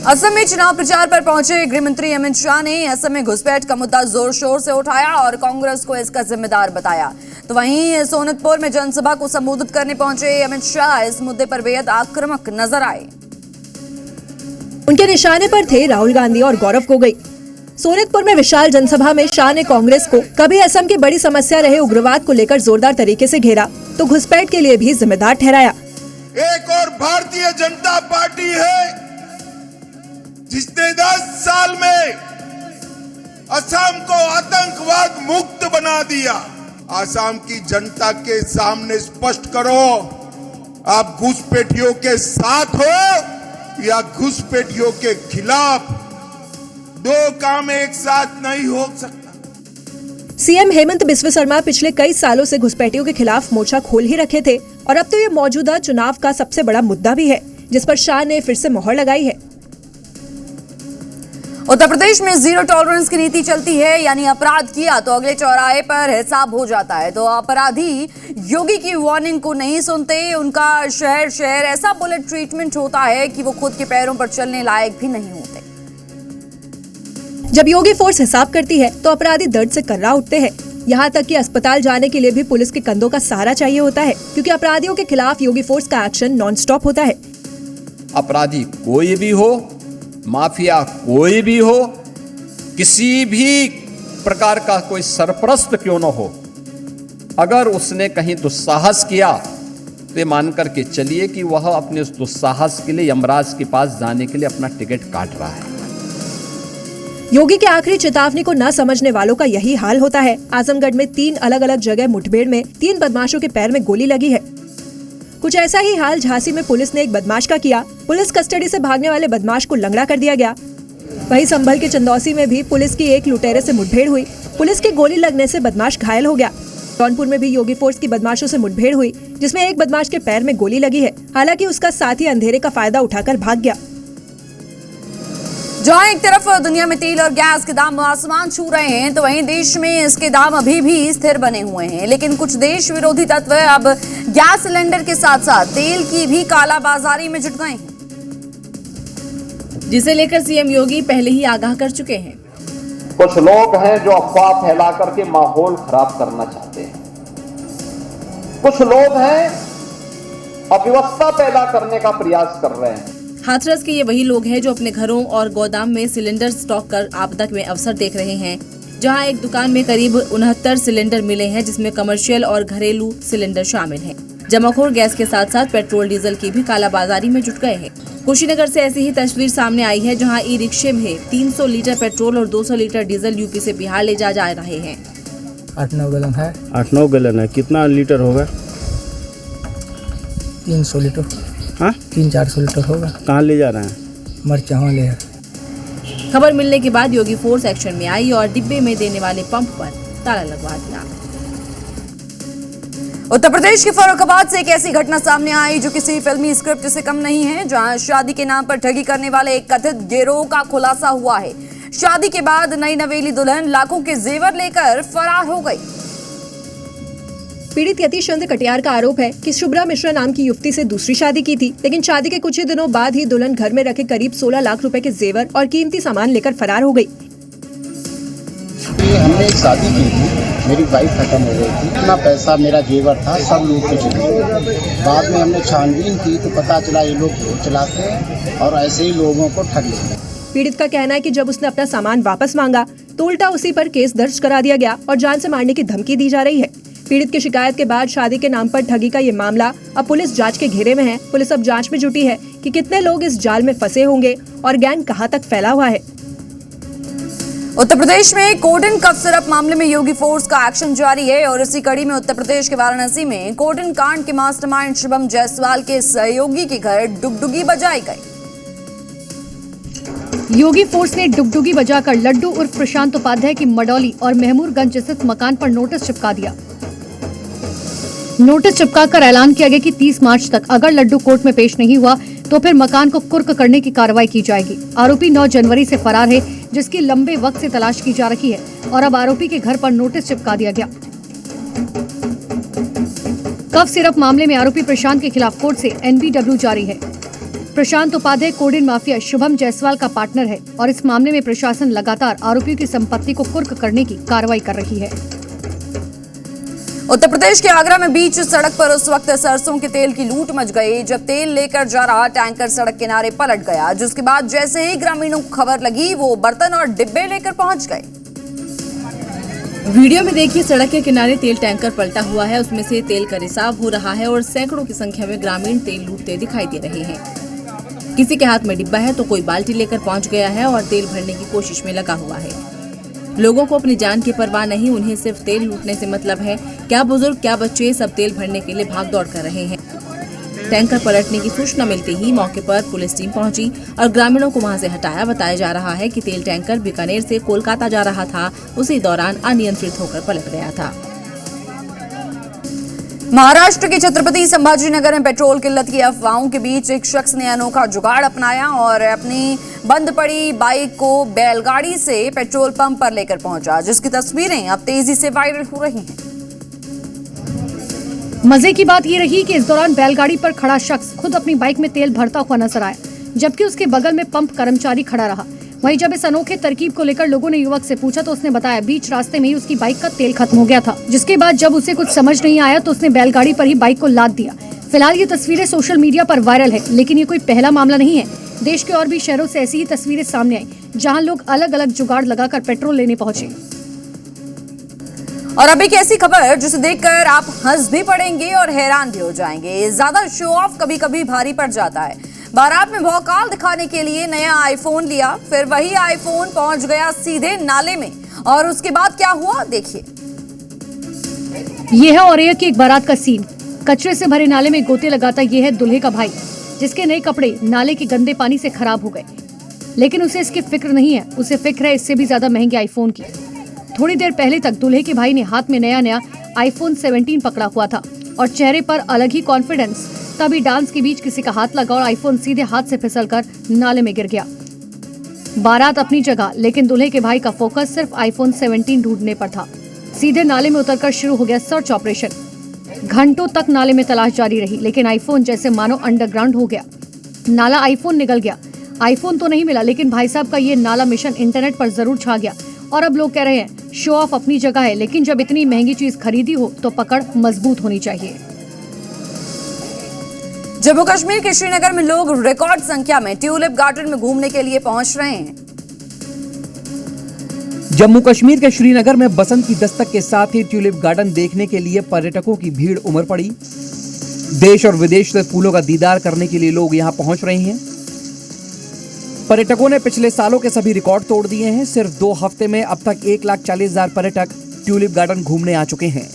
असम में चुनाव प्रचार पर पहुंचे गृह मंत्री अमित शाह ने असम में घुसपैठ का मुद्दा जोर शोर से उठाया और कांग्रेस को इसका जिम्मेदार बताया। तो वहीं सोनितपुर में जनसभा को संबोधित करने पहुंचे अमित शाह इस मुद्दे पर बेहद आक्रामक नजर आए। उनके निशाने पर थे राहुल गांधी और गौरव गोगोई। सोनितपुर में विशाल जनसभा में शाह ने कांग्रेस को कभी असम की बड़ी समस्या रहे उग्रवाद को लेकर जोरदार तरीके से घेरा तो घुसपैठ के लिए भी जिम्मेदार ठहराया। एक और भारतीय जनता पार्टी है जिसने 10 साल में असम को आतंकवाद मुक्त बना दिया। असम की जनता के सामने स्पष्ट करो, आप घुसपैठियों के साथ हो या घुसपैठियों के खिलाफ। दो काम एक साथ नहीं हो सकता। सीएम हेमंत बिस्वा शर्मा पिछले कई सालों से घुसपैठियों के खिलाफ मोर्चा खोल ही रखे थे और अब तो ये मौजूदा चुनाव का सबसे बड़ा मुद्दा भी है जिस पर शाह ने फिर से मोहर लगाई है। उत्तर प्रदेश में जीरो टॉलरेंस की नीति चलती है, यानी अपराध किया तो अगले चौराहे पर हिसाब हो जाता है। तो अपराधी योगी की वार्निंग को नहीं सुनते, उनका शहर शहर ऐसा बुलेट ट्रीटमेंट होता है कि वो खुद के पैरों पर चलने लायक भी नहीं होते। जब योगी फोर्स हिसाब करती है तो अपराधी दर्द से कर्रा उठते हैं। यहाँ तक कि अस्पताल जाने के लिए भी पुलिस के कंधों का सहारा चाहिए होता है क्योंकि अपराधियों के खिलाफ योगी फोर्स का एक्शन नॉन स्टॉप होता है। अपराधी कोई भी हो, माफिया कोई भी हो, किसी भी प्रकार का कोई सरपरस्त क्यों न हो, अगर उसने कहीं दुस्साहस किया तो ये मान करके चलिए कि वह अपने उस दुस्साहस के लिए यमराज के पास जाने के लिए अपना टिकट काट रहा है। योगी के आखिरी चेतावनी को न समझने वालों का यही हाल होता है। आजमगढ़ में 3 अलग अलग जगह मुठभेड़ में 3 बदमाशों के पैर में गोली लगी है। कुछ ऐसा ही हाल झांसी में पुलिस ने एक बदमाश का किया। पुलिस कस्टडी से भागने वाले बदमाश को लंगड़ा कर दिया गया। वहीं संभल के चंदौसी में भी पुलिस की एक लुटेरे से मुठभेड़ हुई। पुलिस की गोली लगने से बदमाश घायल हो गया। जौनपुर में भी योगी फोर्स की बदमाशों से मुठभेड़ हुई जिसमें एक बदमाश के पैर में गोली लगी है। हालांकि उसका साथी अंधेरे का फायदा उठाकर भाग गया। जहां एक तरफ दुनिया में तेल और गैस के दाम आसमान छू रहे हैं तो वहीं देश में इसके दाम अभी भी स्थिर बने हुए हैं। लेकिन कुछ देश विरोधी तत्व अब गैस सिलेंडर के साथ साथ तेल की भी कालाबाजारी में जुट गए हैं, जिसे लेकर सीएम योगी पहले ही आगाह कर चुके हैं। कुछ लोग हैं जो अफवाह फैला करके माहौल खराब करना चाहते हैं। कुछ लोग हैं अव्यवस्था पैदा करने का प्रयास कर रहे हैं। हाथरस के ये वही लोग हैं जो अपने घरों और गोदाम में सिलेंडर स्टॉक कर आपदा में अवसर देख रहे हैं। जहां एक दुकान में करीब 69 सिलेंडर मिले हैं जिसमें कमर्शियल और घरेलू सिलेंडर शामिल हैं। जमाखोर गैस के साथ साथ पेट्रोल डीजल की भी कालाबाजारी में जुट गए हैं। कुशीनगर से ऐसी ही तस्वीर सामने आई है जहां ई रिक्शे में 300 लीटर पेट्रोल और 200 लीटर डीजल यूपी से बिहार ले जा रहे हैं। 8-9 गैलन है। 8-9 गैलन है। कितना लीटर होगा? 300 लीटर। हाँ, 300-400 लीटर होगा। कहाँ ले जा रहे हैं? मरचावा ले। खबर मिलने के बाद योगी फोर्स एक्शन में आई और डिब्बे में देने वाले पंप पर ताला लगवा दिया। उत्तर प्रदेश के फर्रुखाबाद से एक ऐसी घटना सामने आई जो किसी फिल्मी स्क्रिप्ट से कम नहीं है, जहां शादी के नाम पर ठगी करने वाले एक कथित गिरोह का खुलासा हुआ है। शादी के बाद नई नवेली दुल्हन लाखों के जेवर लेकर फरार हो गई। पीड़ित यतीश चंद्र कटियार का आरोप है कि शुभ्रा मिश्रा नाम की युवती से दूसरी शादी की थी, लेकिन शादी के कुछ ही दिनों बाद ही दुल्हन घर में रखे करीब 16 लाख रुपए के जेवर और कीमती सामान लेकर फरार हो गई। हमने शादी की थी, मेरी वाइफ खत्म हो गई थी, इतना पैसा मेरा जेवर था सब लोग के चले। बाद में हमने छानबीन की तो पता चला ये लोग घोर चलाते हैं और ऐसे ही लोगों को ठग लेते हैं। पीड़ित का कहना है कि जब उसने अपना सामान वापस मांगा तो उल्टा उसी पर केस दर्ज करा दिया गया और जान से मारने की धमकी दी जा रही है। पीड़ित की शिकायत के बाद शादी के नाम पर ठगी का ये मामला अब पुलिस जांच के घेरे में है। पुलिस अब जांच में जुटी है कि कितने लोग इस जाल में फंसे होंगे और गैंग कहां तक फैला हुआ है। उत्तर प्रदेश में कोडिन कफ सिरप मामले में योगी फोर्स का एक्शन जारी है और इसी कड़ी में उत्तर प्रदेश के वाराणसी में कोडिन कांड के मास्टरमाइंड शुभम जायसवाल के सहयोगी के घर डुगडुगी बजाई गई। योगी फोर्स ने डुगडुगी बजाकर लड्डू उर्फ प्रशांत उपाध्याय की मडौली और महमूरगंज स्थित मकान पर नोटिस चिपका दिया। नोटिस चिपकाकर ऐलान किया गया कि 30 मार्च तक अगर लड्डू कोर्ट में पेश नहीं हुआ तो फिर मकान को कुर्क करने की कार्रवाई की जाएगी। आरोपी 9 जनवरी से फरार है, जिसकी लंबे वक्त से तलाश की जा रही है और अब आरोपी के घर पर नोटिस चिपका दिया गया। कफ सिरप मामले में आरोपी प्रशांत के खिलाफ कोर्ट से NBW जारी है। प्रशांत उपाध्याय कोडिन माफिया शुभम जायसवाल का पार्टनर है और इस मामले में प्रशासन लगातार आरोपियों की संपत्ति को कुर्क करने की कार्रवाई कर रही है। उत्तर प्रदेश के आगरा में बीच सड़क पर उस वक्त सरसों के तेल की लूट मच गई जब तेल लेकर जा रहा टैंकर सड़क किनारे पलट गया, जिसके बाद जैसे ही ग्रामीणों को खबर लगी वो बर्तन और डिब्बे लेकर पहुंच गए। वीडियो में देखिए सड़क के किनारे तेल टैंकर पलटा हुआ है, उसमें से तेल का रिसाव हो रहा है और सैकड़ों की संख्या में ग्रामीण तेल लूटते दिखाई दे रहे हैं। किसी के हाथ में डिब्बा है तो कोई बाल्टी लेकर पहुंच गया है और तेल भरने की कोशिश में लगा हुआ है। लोगों को अपनी जान की परवाह नहीं, उन्हें सिर्फ तेल लूटने से मतलब है। क्या बुजुर्ग क्या बच्चे सब तेल भरने के लिए भाग दौड़ कर रहे हैं। टैंकर पलटने की सूचना मिलते ही मौके पर पुलिस टीम पहुंची और ग्रामीणों को वहां से हटाया। बताया जा रहा है कि तेल टैंकर बीकानेर से कोलकाता जा रहा था, उसी दौरान अनियंत्रित होकर पलट गया था। महाराष्ट्र के छत्रपति संभाजीनगर में पेट्रोल किल्लत की अफवाहों के बीच एक शख्स ने अनोखा जुगाड़ अपनाया और अपनी बंद पड़ी बाइक को बैलगाड़ी से पेट्रोल पंप पर लेकर पहुंचा, जिसकी तस्वीरें अब तेजी से वायरल हो रही हैं। मजे की बात ये रही कि इस दौरान बैलगाड़ी पर खड़ा शख्स खुद अपनी बाइक में तेल भरता हुआ नजर आया, जबकि उसके बगल में पंप कर्मचारी खड़ा रहा। वहीं जब इस अनोखे तरकीब को लेकर लोगों ने युवक से पूछा तो उसने बताया बीच रास्ते में ही उसकी बाइक का तेल खत्म हो गया था, जिसके बाद जब उसे कुछ समझ नहीं आया तो उसने बैलगाड़ी पर ही बाइक को लाद दिया। फिलहाल ये तस्वीरें सोशल मीडिया पर वायरल है, लेकिन ये कोई पहला मामला नहीं है। देश के और भी शहरों से ऐसी ही तस्वीरें सामने आई, जहाँ लोग अलग अलग जुगाड़ लगाकर पेट्रोल लेने पहुंचे। और अभी की ऐसी खबर जिसे देखकर आप हंस भी पड़ेंगे और हैरान भी हो जाएंगे। ज्यादा शो ऑफ कभी कभी भारी पड़ जाता है। बारात में भौकाल दिखाने के लिए नया आईफोन लिया, फिर वही आईफोन पहुंच गया सीधे नाले में और उसके बाद क्या हुआ देखिए। ये है औरैया की एक बारात का सीन। कचरे से भरे नाले में गोते लगाता ये है दूल्हे का भाई, जिसके नए कपड़े नाले के गंदे पानी से खराब हो गए, लेकिन उसे इसकी फिक्र नहीं है। उसे फिक्र है इससे भी ज्यादा महंगे आईफोन की। थोड़ी देर पहले तक दूल्हे के भाई ने हाथ में नया आईफोन 17 पकड़ा हुआ था और चेहरे पर अलग ही कॉन्फिडेंस। तभी डांस के बीच किसी का हाथ लगा और आईफोन सीधे हाथ से फिसलकर नाले में गिर गया। बारात अपनी जगह, लेकिन दूल्हे के भाई का फोकस सिर्फ आईफोन 17 ढूंढने पर था। सीधे नाले में उतरकर शुरू हो गया सर्च ऑपरेशन। घंटों तक नाले में तलाश जारी रही, लेकिन आईफोन जैसे मानो अंडरग्राउंड हो गया। नाला आईफोन निकल गया, आईफोन तो नहीं मिला, लेकिन भाई साहब का ये नाला मिशन इंटरनेट पर जरूर छा गया। और अब लोग कह रहे हैं शो ऑफ अपनी जगह है, लेकिन जब इतनी महंगी चीज खरीदी हो तो पकड़ मजबूत होनी चाहिए। जम्मू कश्मीर के श्रीनगर में लोग रिकॉर्ड संख्या में ट्यूलिप गार्डन में घूमने के लिए पहुंच रहे हैं। जम्मू कश्मीर के श्रीनगर में बसंत की दस्तक के साथ ही ट्यूलिप गार्डन देखने के लिए पर्यटकों की भीड़ उमड़ पड़ी। देश और विदेश से फूलों का दीदार करने के लिए लोग यहां पहुंच रहे हैं। पर्यटकों ने पिछले सालों के सभी रिकॉर्ड तोड़ दिए हैं। सिर्फ 2 हफ्ते में अब तक 1,40,000 पर्यटक ट्यूलिप गार्डन घूमने आ चुके हैं।